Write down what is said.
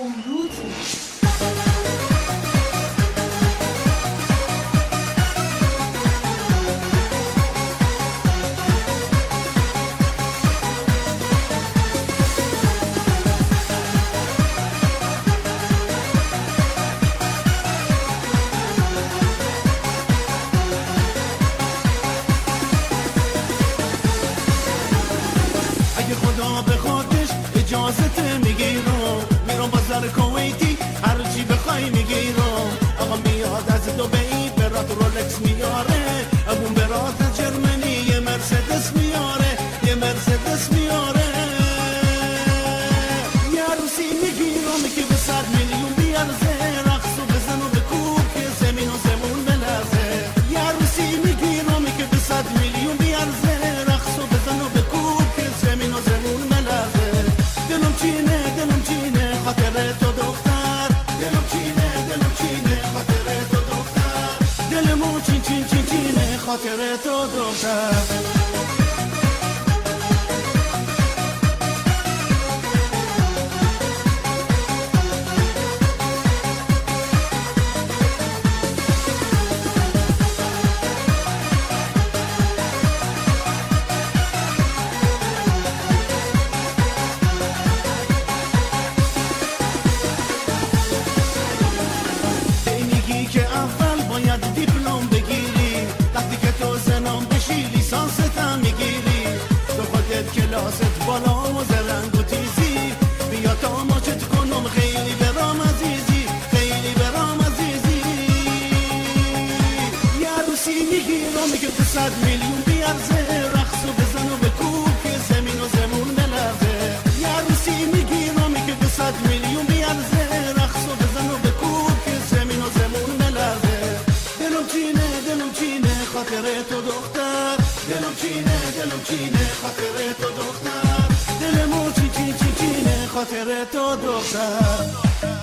گمروتی. خدا به خودش اجازت میگیرم، میرم بازار کویتی هر چی بخوای میگیرم. آقا میاد از دبی برات رولکس میاره، ابون برات از جرمنی یه مرسدس میاره، یه مرسدس میاره. یه عروسی میگیرم که به 100 میلیون بیارزه، رقص و بزن و بکوب که زمین و زمون بلرزه. یه عروسی میگیرم که به 100 میلیون بیارزه، رقص و بزن و بکوب که زمین و زمون بلرزه. دلم چینه خاطر تو دختر، دلم چینه خاطر تو دختر، دلمو چینه خاطر تو دختر. که اول باید دیپلم بگیری، وقتی که تو زنم بشی لیسانست هم میگیری. تو خودت کلاست بالا و زرنگ و تیزی، بیا تا ماچت کنم خیلی برام عزیزی، خیلی برام عزیزی. یه عروسی میگیرم که به 100 میلیون بیارزه، رقص و بزن و بکوب که زمین و زمون بلرزه. یه عروسی میگیرم که به 100 میلیون بیارزه، رقص و بزن و بکوب که زمین و زمون بلرزه. دلم چینه خاطر تو دختر، دلم چینه خاطر تو دختر، دلمو چینه خاطر تو دختر.